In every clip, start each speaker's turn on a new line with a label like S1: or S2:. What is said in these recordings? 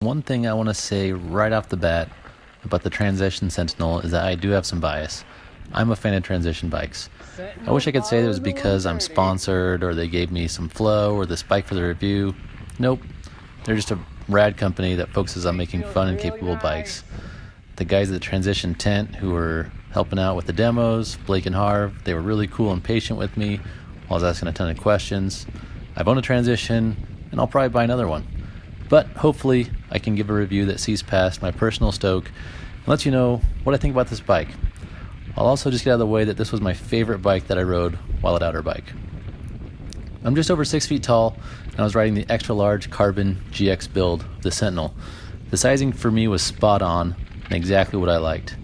S1: one thing I want to say right off the bat about the Transition Sentinel is that I do have some bias. I'm a fan of transition bikes. I wish I could say it was because I'm sponsored or they gave me some flow or this bike for the review. Nope. They're just a rad company that focuses on making fun and capable bikes. The guys at the Transition tent who were helping out with the demos, Blake and Harv, they were really cool and patient with me while I was asking a ton of questions. I've owned a Transition and I'll probably buy another one. But hopefully I can give a review that sees past my personal stoke and lets you know what I think about this bike. I'll also just get out of the way that this was my favorite bike that I rode while at Outer Bike. I'm just over 6 feet tall and I was riding the extra large carbon GX build of the Sentinel. The sizing for me was spot on and exactly what I liked.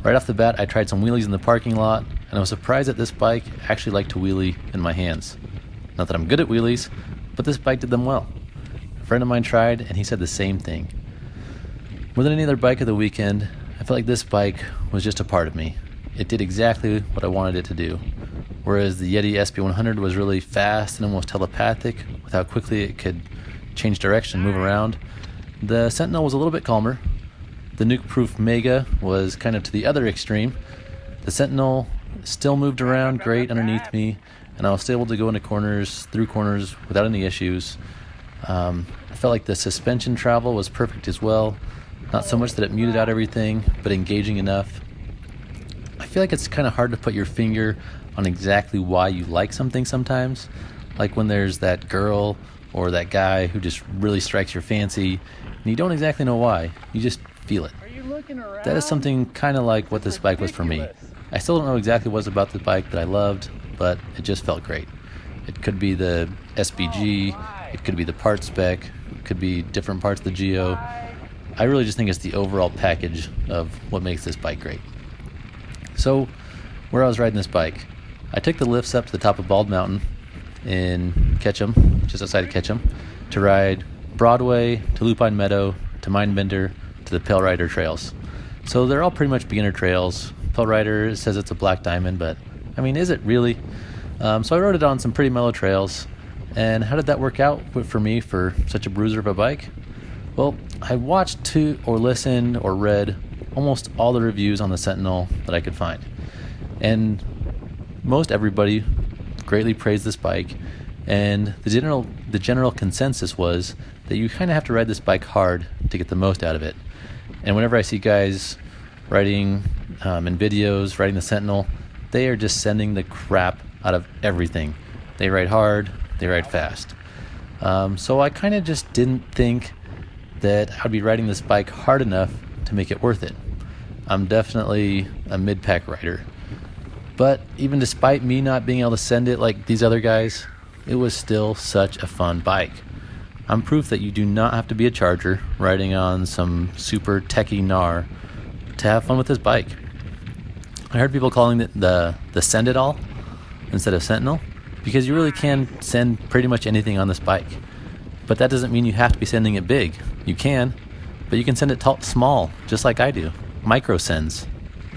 S1: Right off the bat I tried some wheelies in the parking lot and I was surprised that this bike actually liked to wheelie in my hands. Not that I'm good at wheelies, but this bike did them well. A friend of mine tried and he said the same thing. More than any other bike of the weekend, I felt like this bike was just a part of me. It did exactly what I wanted it to do. Whereas the Yeti SB100 was really fast and almost telepathic with how quickly it could change direction and move around, the Sentinel was a little bit calmer. The nuke-proof Mega was kind of to the other extreme. The Sentinel still moved around great underneath me, and I was still able to go into corners, through corners, without any issues. I felt like the suspension travel was perfect as well. Not so much that it muted out everything, but engaging enough. I feel like it's kind of hard to put your finger on exactly why you like something sometimes. Like when there's that girl or that guy who just really strikes your fancy, and you don't exactly know why. You just feel it. That is something kind of like what this bike was for me. I still don't know exactly what it was about the bike that I loved, but it just felt great. It could be the SBG, it could be the part spec, it could be different parts of the Geo. I really just think it's the overall package of what makes this bike great. So, where I was riding this bike, I took the lifts up to the top of Bald Mountain in Ketchum, just outside of Ketchum, to ride Broadway, to Lupine Meadow, to Mindbender, to the Pale Rider trails. So they're all pretty much beginner trails. Pale Rider says it's a black diamond, but I mean, is it really? So I rode it on some pretty mellow trails. And how did that work out for me for such a bruiser of a bike? Well, I watched to or listened or read almost all the reviews on the Sentinel that I could find. And most everybody greatly praised this bike, and the general consensus was that you kind of have to ride this bike hard to get the most out of it. And whenever I see guys riding in videos, riding the Sentinel, they are just sending the crap out of everything. They ride hard, they ride fast. So I kind of just didn't think that I'd be riding this bike hard enough to make it worth it. I'm definitely a mid-pack rider. But even despite me not being able to send it like these other guys, it was still such a fun bike. I'm proof that you do not have to be a charger riding on some super techie gnar to have fun with this bike. I heard people calling it the Send It All instead of Sentinel, because you really can send pretty much anything on this bike. But that doesn't mean you have to be sending it big. You can, but you can send it small, just like I do. Micro sends.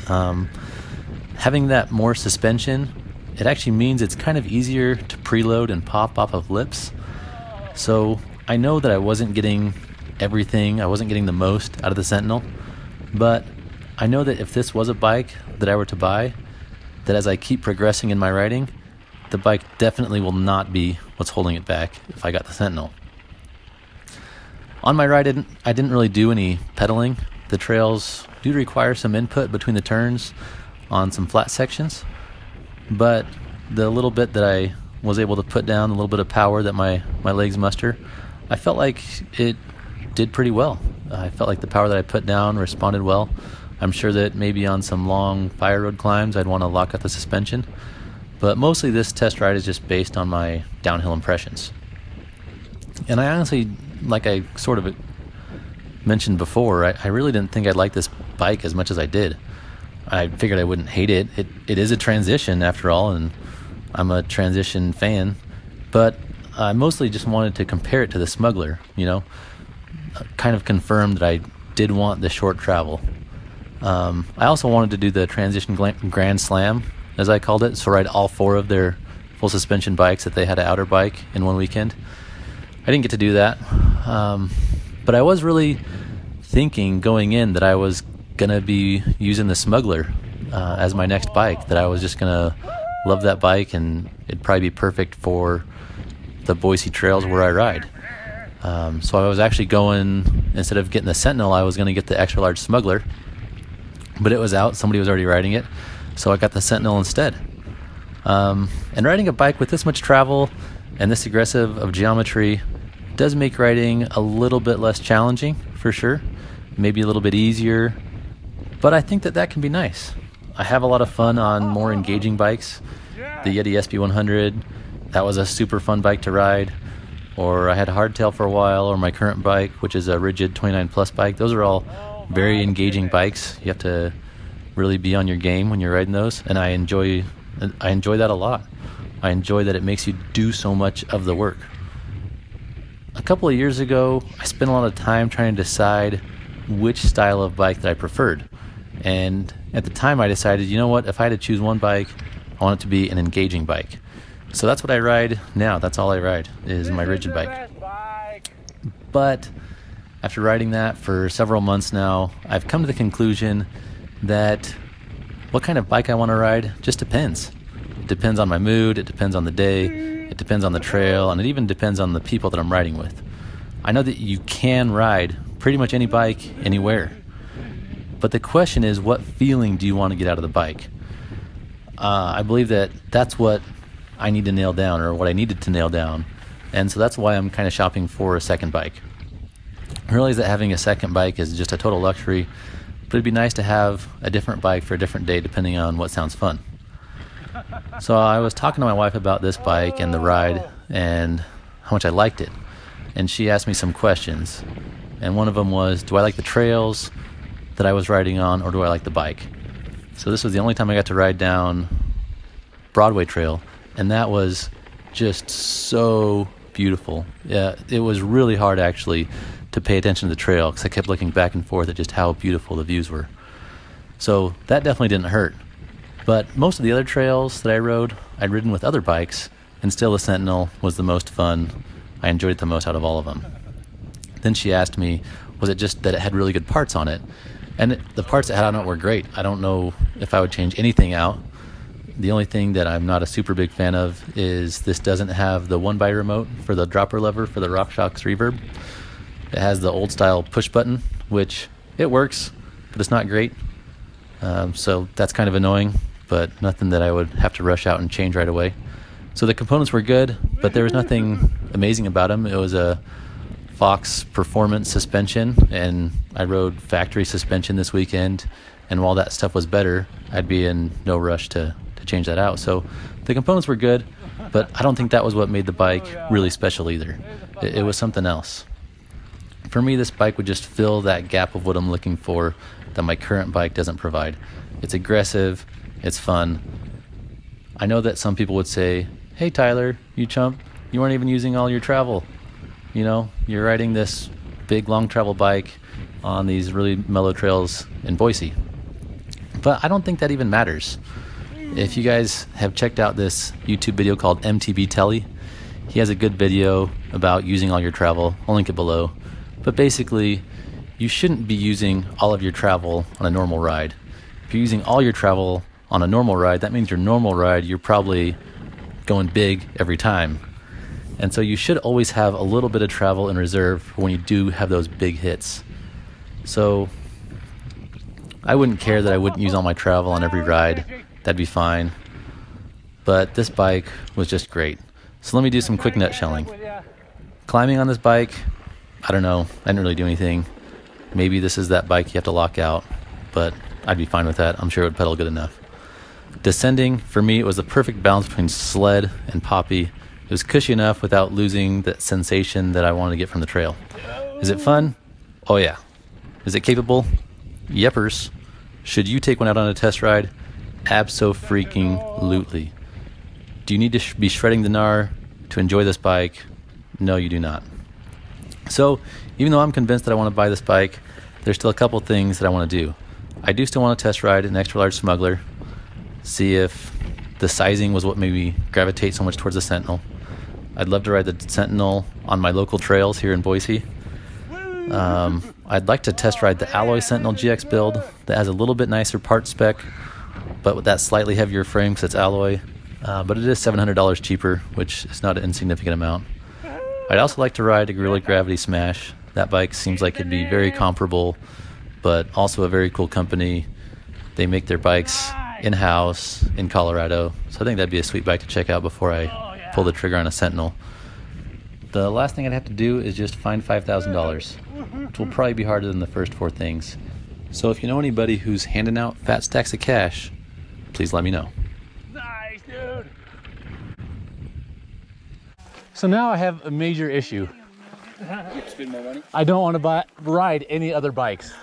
S1: Having that more suspension, it actually means it's kind of easier to preload and pop off of lips. So I know that I wasn't getting everything, I wasn't getting the most out of the Sentinel, but I know that if this was a bike that I were to buy, that as I keep progressing in my riding, the bike definitely will not be what's holding it back if I got the Sentinel. On my ride, I didn't really do any pedaling. The trails do require some input between the turns on some flat sections, but the little bit that I was able to put down, a little bit of power that my legs muster, I felt like it did pretty well. I felt like the power that I put down responded well. I'm sure that maybe on some long fire road climbs I'd want to lock up the suspension, but mostly this test ride is just based on my downhill impressions. And I honestly, like I sort of mentioned before, I really didn't think I'd like this bike as much as I did. I figured I wouldn't hate it. It is a transition after all, and I'm a transition fan, but I mostly just wanted to compare it to the Smuggler, kind of confirm that I did want the short travel. I also wanted to do the Transition Grand Slam, as I called it, so ride all 4 of their full suspension bikes that they had at Outer Bike in one weekend. I didn't get to do that. But I was really thinking going in that I was going to be using the Smuggler as my next bike, that I was just going to love that bike and it'd probably be perfect for the Boise trails where I ride. So I was actually going, instead of getting the Sentinel, I was going to get the extra large Smuggler, but it was out. Somebody was already riding it, so I got the Sentinel instead. And riding a bike with this much travel and this aggressive of geometry does make riding a little bit less challenging, for sure. Maybe a little bit easier, but I think that can be nice. I have a lot of fun on more engaging bikes. The Yeti SB100, that was a super fun bike to ride. Or I had hardtail for a while, or my current bike, which is a rigid 29 plus bike. Those are all very engaging bikes. You have to really be on your game when you're riding those, and I enjoy that a lot. I enjoy that it makes you do so much of the work. A couple of years ago, I spent a lot of time trying to decide which style of bike that I preferred. And at the time I decided, you know what, if I had to choose one bike, I want it to be an engaging bike. So that's what I ride now. That's all I ride is my rigid bike. But after riding that for several months now, I've come to the conclusion that what kind of bike I want to ride just depends. It depends on my mood, it depends on the day, it depends on the trail, and it even depends on the people that I'm riding with. I know that you can ride pretty much any bike anywhere. But the question is, what feeling do you want to get out of the bike? I believe that that's what I need to nail down, or what I needed to nail down. And so that's why I'm kind of shopping for a second bike. I realize that having a second bike is just a total luxury, but it'd be nice to have a different bike for a different day depending on what sounds fun. So I was talking to my wife about this bike and the ride and how much I liked it. And she asked me some questions. And one of them was, do I like the trails that I was riding on, or do I like the bike? So this was the only time I got to ride down Broadway Trail, and that was just so beautiful. Yeah, it was really hard actually to pay attention to the trail because I kept looking back and forth at just how beautiful the views were. So that definitely didn't hurt. But most of the other trails that I rode, I'd ridden with other bikes, and still the Sentinel was the most fun. I enjoyed it the most out of all of them. Then she asked me, was it just that it had really good parts on it? And the parts it had on it were great. I don't know if I would change anything out. The only thing that I'm not a super big fan of is this doesn't have the 1x remote for the dropper lever for the RockShox reverb. It has the old style push button, which it works, but it's not great. So that's kind of annoying, but nothing that I would have to rush out and change right away. So the components were good, but there was nothing amazing about them. It was a Fox Performance suspension, and I rode factory suspension this weekend, and while that stuff was better, I'd be in no rush to change that out. So the components were good, but I don't think that was what made the bike really special either. It was something else. For me, this bike would just fill that gap of what I'm looking for that my current bike doesn't provide. It's aggressive, it's fun. I know that some people would say, hey Tyler, you chump, you weren't even using all your travel. You know, you're riding this big long travel bike on these really mellow trails in Boise. But I don't think that even matters. If you guys have checked out this YouTube video called MTB Telly, he has a good video about using all your travel. I'll link it below. But basically, you shouldn't be using all of your travel on a normal ride. If you're using all your travel on a normal ride, that means your normal ride, you're probably going big every time. And so you should always have a little bit of travel in reserve for when you do have those big hits. So I wouldn't care that I wouldn't use all my travel on every ride. That'd be fine. But this bike was just great. So let me do some quick nutshelling. Climbing on this bike, I don't know. I didn't really do anything. Maybe this is that bike you have to lock out, but I'd be fine with that. I'm sure it would pedal good enough. Descending, for me, it was the perfect balance between sled and poppy. It was cushy enough without losing that sensation that I wanted to get from the trail. Is it fun? Oh yeah. Is it capable? Yepers. Should you take one out on a test ride? Abso-freaking-lutely. Do you need to be shredding the gnar to enjoy this bike? No, you do not. So, even though I'm convinced that I want to buy this bike, there's still a couple things that I want to do. I do still want to test ride an extra large Smuggler, see if the sizing was what made me gravitate so much towards the Sentinel. I'd love to ride the Sentinel on my local trails here in Boise. I'd like to test ride the Alloy Sentinel GX build that has a little bit nicer part spec, but with that slightly heavier frame because it's alloy. But it is $700 cheaper, which is not an insignificant amount. I'd also like to ride a Gorilla Gravity Smash. That bike seems like it'd be very comparable, but also a very cool company. They make their bikes in-house in Colorado, so I think that'd be a sweet bike to check out before I pull the trigger on a Sentinel. The last thing I'd have to do is just find $5,000, which will probably be harder than the first 4 things. So if you know anybody who's handing out fat stacks of cash, please let me know.
S2: Nice, dude. So now I have a major issue.
S3: Spend more money?
S2: I don't want to ride any other bikes.